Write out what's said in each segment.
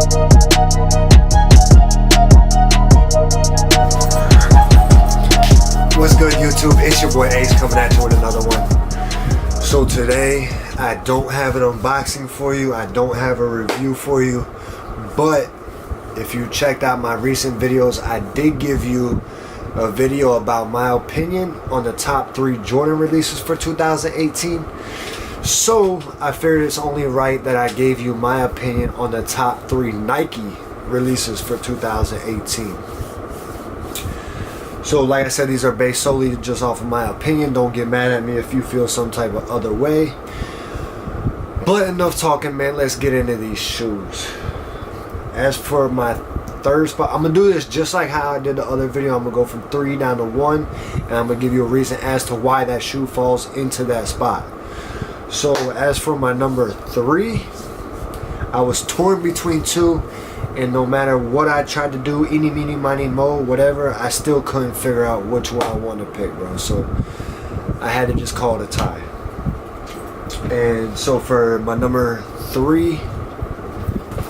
What's good, YouTube? It's your boy Ace coming at you with another one. So today I don't have an unboxing for you, I don't have a review for you, but if you checked out my recent videos, I did give you a video about my opinion on the top 3 Jordan releases for 2018. So I figured it's only right that I gave you my opinion on the top 3 Nike releases for 2018. So like I said, these are based solely just off of my opinion. Don't get mad at me if you feel some type of other way. But enough talking, man. Let's get into these shoes. As for my third spot, I'm going to do this just like how I did the other video. I'm going to go from 3 down to 1. And I'm going to give you a reason as to why that shoe falls into that spot. So as for my number 3, I was torn between 2. And no matter what I tried to do, eeny, meeny, miny, mo, whatever, I still couldn't figure out which one I wanted to pick, bro. So I had to just call it a tie. And so for my number 3,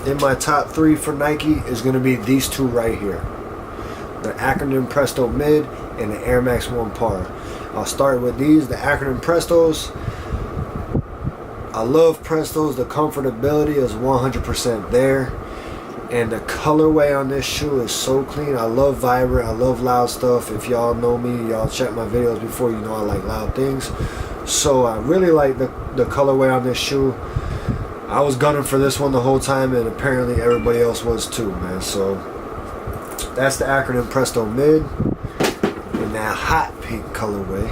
in my top 3 for Nike is going to be these two right here. The Acronym Presto Mid and the Air Max 1 Para. I'll start with these, the Acronym Prestos. I love Prestos. The comfortability is 100% there. And the colorway on this shoe is so clean. I love vibrant, I love loud stuff. If y'all know me, y'all check my videos before, you know I like loud things. So I really like the colorway on this shoe. I was gunning for this one the whole time, and apparently everybody else was too, man. So that's the Acronym Presto Mid in that hot pink colorway.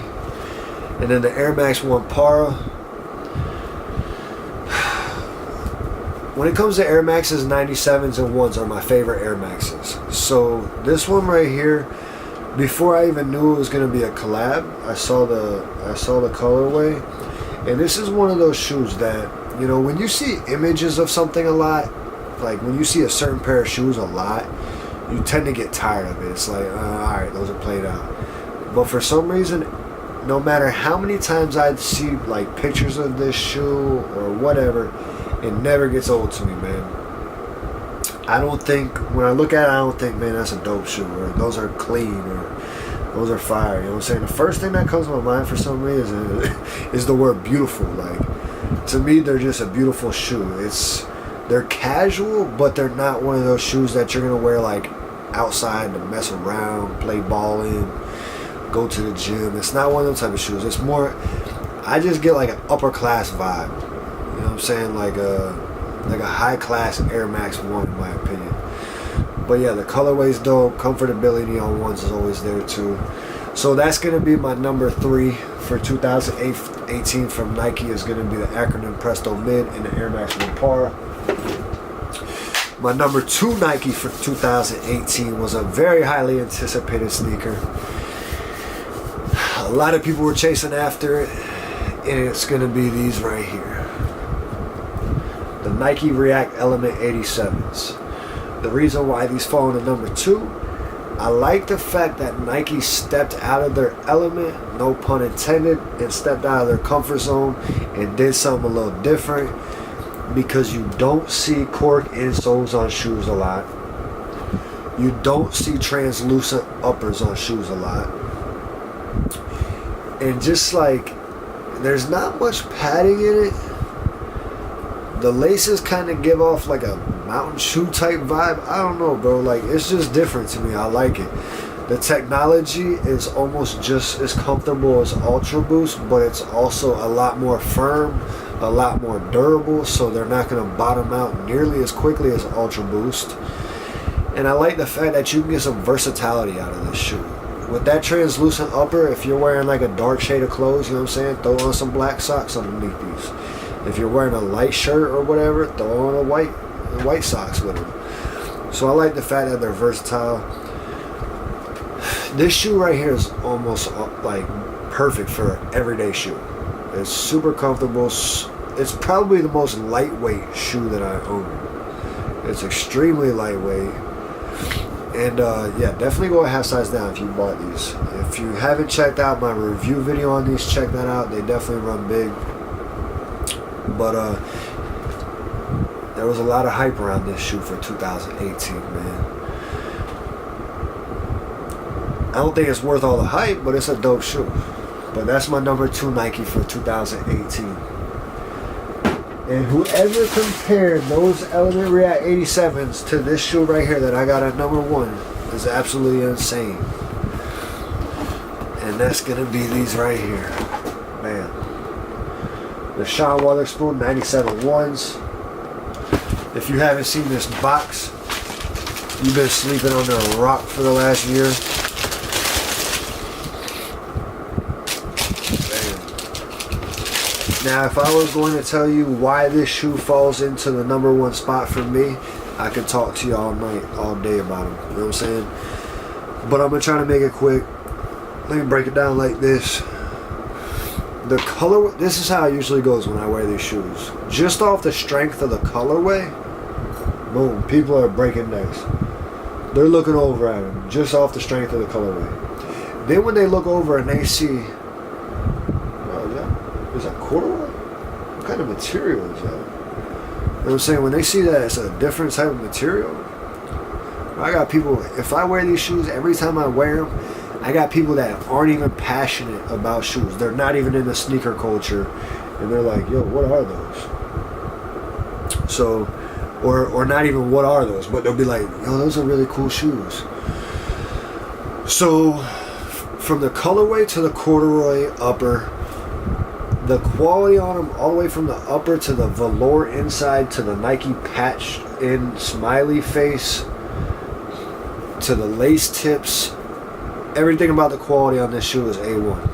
And then the Air Max 1 Para. When it comes to Air Maxes, 97s and 1s are my favorite Air Maxes. So this one right here, before I even knew it was going to be a collab, I saw the colorway, and this is one of those shoes that, you know, when you see images of something a lot, like when you see a certain pair of shoes a lot, you tend to get tired of it. It's like, alright, those are played out. But for some reason, no matter how many times I'd see like pictures of this shoe or whatever, it never gets old to me, man. I don't think, when I look at it, I don't think, man, that's a dope shoe, or those are clean, or those are fire. You know what I'm saying? The first thing that comes to my mind for some reason is the word beautiful. Like, to me, they're just a beautiful shoe. They're casual, but they're not one of those shoes that you're gonna wear like outside to mess around, play ball in, go to the gym. It's not one of those type of shoes. It's more, I just get like an upper class vibe. You know what I'm saying? Like a high class Air Max 1 in my opinion. But yeah, the colorway's dope. Comfortability on ones is always there too. So that's going to be my number 3 for 2018 from Nike, is going to be the Acronym Presto Mid and the Air Max 1 Para. My number 2 Nike for 2018 was a very highly anticipated sneaker. A lot of people were chasing after it, and it's going to be these right here. The Nike React Element 87s. The reason why these fall into number 2, I like the fact that Nike stepped out of their element, no pun intended, and stepped out of their comfort zone and did something a little different, because you don't see cork insoles on shoes a lot. You don't see translucent uppers on shoes a lot. And just like, there's not much padding in it. The laces kind of give off like a mountain shoe type vibe. I don't know, bro. Like, it's just different to me. I like it. The technology is almost just as comfortable as Ultra Boost, but it's also a lot more firm, a lot more durable, so they're not going to bottom out nearly as quickly as Ultra Boost. And I like the fact that you can get some versatility out of this shoe. With that translucent upper, if you're wearing like a dark shade of clothes, you know what I'm saying, throw on some black socks underneath these. If you're wearing a light shirt or whatever, throw on a white socks with them. So I like the fact that they're versatile. This shoe right here is almost like perfect for an everyday shoe. It's super comfortable. It's probably the most lightweight shoe that I own. It's extremely lightweight. And yeah, definitely go a half size down if you bought these. If you haven't checked out my review video on these, check that out. They definitely run big. But there was a lot of hype around this shoe for 2018, man. I don't think it's worth all the hype, but it's a dope shoe. But that's my number 2 Nike for 2018. And whoever compared those Element React 87s to this shoe right here that I got at number 1 is absolutely insane. And that's gonna be these right here. Man. The Sean Wotherspoon 97 ones. If you haven't seen this box, you've been sleeping under a rock for the last year. Now, if I was going to tell you why this shoe falls into the number 1 spot for me, I could talk to you all night, all day about them. You know what I'm saying? But I'm going to try to make it quick. Let me break it down like this. The color, this is how it usually goes when I wear these shoes. Just off the strength of the colorway, boom, people are breaking necks. They're looking over at them, just off the strength of the colorway. Then when they look over and they see, is that corduroy? What kind of material is that? You know what I'm saying? When they see that it's a different type of material, I got people, if I wear these shoes, every time I wear them, I got people that aren't even passionate about shoes. They're not even in the sneaker culture. And they're like, yo, what are those? So, or not even what are those, but they'll be like, yo, those are really cool shoes. So, from the colorway to the corduroy upper, the quality on them, all the way from the upper to the velour inside to the Nike patch in smiley face to the lace tips, everything about the quality on this shoe is A1.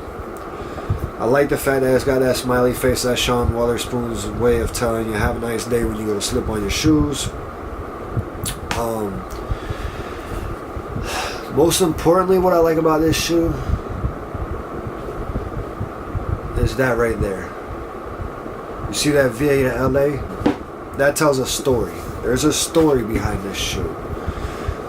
I like the fact that it's got that smiley face. That's Sean Wotherspoon's way of telling you have a nice day when you go to slip on your shoes. Most importantly, what I like about this shoe is that right there. You see that VA to LA? That tells a story. There's a story behind this shoe.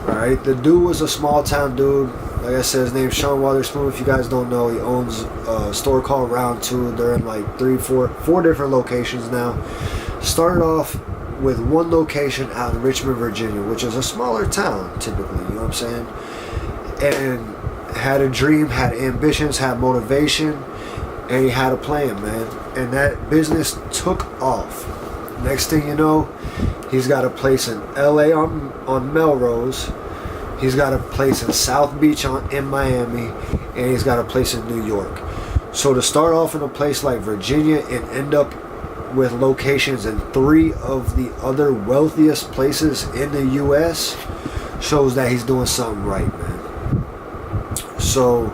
Alright, the dude was a small town dude. Like I said, his name's Sean Wotherspoon. If you guys don't know, he owns a store called Round 2. They're in like four different locations now. Started off with one location out in Richmond, Virginia, which is a smaller town typically, you know what I'm saying? And had a dream, had ambitions, had motivation, and he had a plan, man. And that business took off. Next thing you know, he's got a place in LA on Melrose. He's got a place in South Beach in Miami, and he's got a place in New York. So to start off in a place like Virginia and end up with locations in 3 of the other wealthiest places in the U.S. shows that he's doing something right, man. So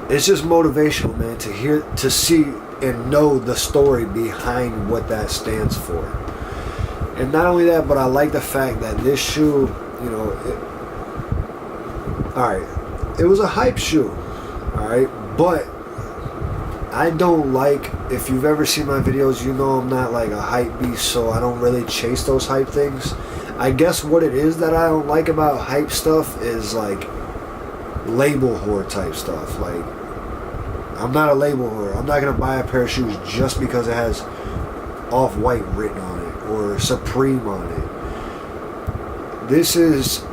it's just motivational, man, to see and know the story behind what that stands for. And not only that, but I like the fact that this shoe, you know, alright, it was a hype shoe, alright, but I don't like, if you've ever seen my videos, you know I'm not like a hype beast, so I don't really chase those hype things. I guess what it is that I don't like about hype stuff is like label whore type stuff. Like, I'm not a label whore. I'm not going to buy a pair of shoes just because it has Off-White written on it or Supreme on it. This is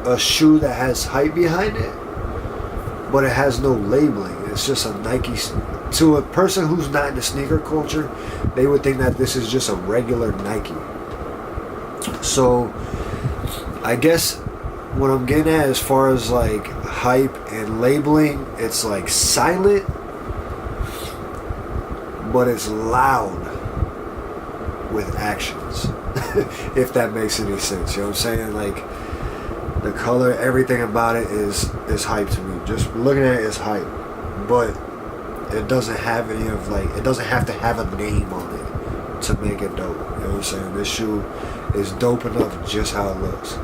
a shoe that has hype behind it, but it has no labeling. It's just a Nike. To a person who's not in the sneaker culture, they would think that this is just a regular Nike. So I guess what I'm getting at as far as like hype and labeling, it's like silent, but it's loud with actions. If that makes any sense, you know what I'm saying? Like the color, everything about it is hype to me. Just looking at it is hype, but it doesn't have any of like, it doesn't have to have a name on it to make it dope. You know what I'm saying? This shoe is dope enough just how it looks.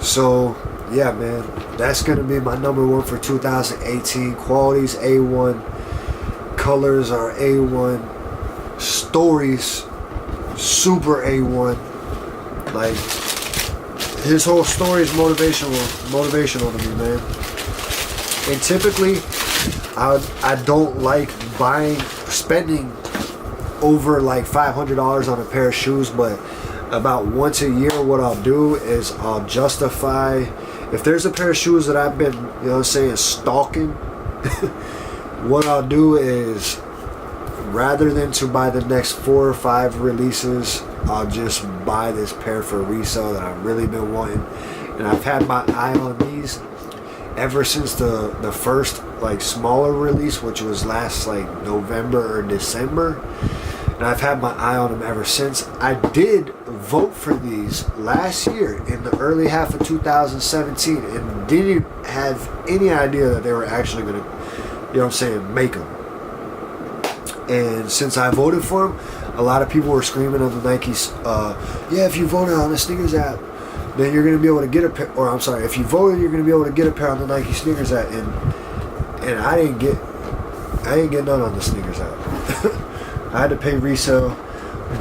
So yeah, man, that's gonna be my number 1 for 2018. Quality's A1, colors are A1, stories super A1. Like, his whole story is motivational to me, man. And typically I don't like spending over like $500 on a pair of shoes, but about once a year what I'll do is I'll justify, if there's a pair of shoes that I've been, you know what I'm saying, stalking, what I'll do is, rather than to buy the next 4 or 5 releases, I'll just buy this pair for resale that I've really been wanting. And I've had my eye on these ever since the first like smaller release, which was last like November or December. And I've had my eye on them ever since. I did vote for these last year in the early half of 2017 and didn't have any idea that they were actually going to, you know what I'm saying, make them. And since I voted for them, a lot of people were screaming on the Nikes, yeah, if you voted on the sneakers app, then you're going to be able to get a pair, or I'm sorry, if you voted, you're going to be able to get a pair on the Nike sneakers app. And I didn't get none on the sneakers app. I had to pay resale,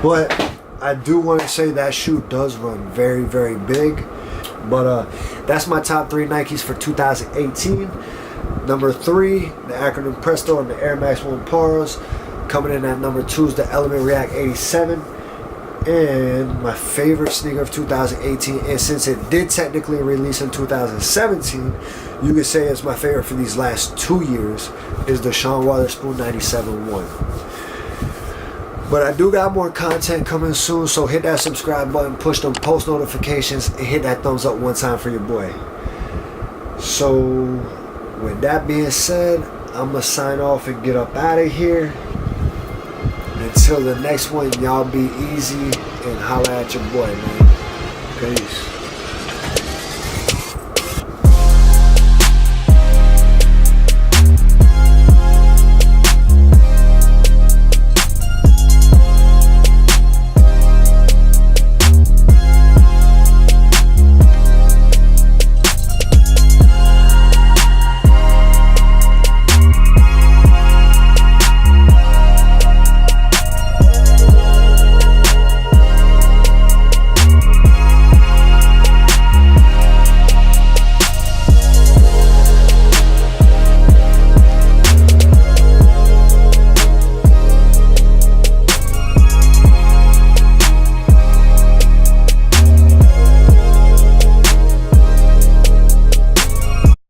but I do want to say that shoe does run very, very big. But that's my top 3 Nikes for 2018. Number 3, the acronym Presto and the Air Max 1 Paras. Coming in at number 2 is the Element React 87. And my favorite sneaker of 2018, and since it did technically release in 2017, you could say it's my favorite for these last 2 years, is the Sean Wotherspoon 97-1. But I do got more content coming soon, so hit that subscribe button, push them post notifications, and hit that thumbs up one time for your boy. So, with that being said, I'm going to sign off and get up out of here. Until the next one, y'all be easy and holla at your boy, man. Peace.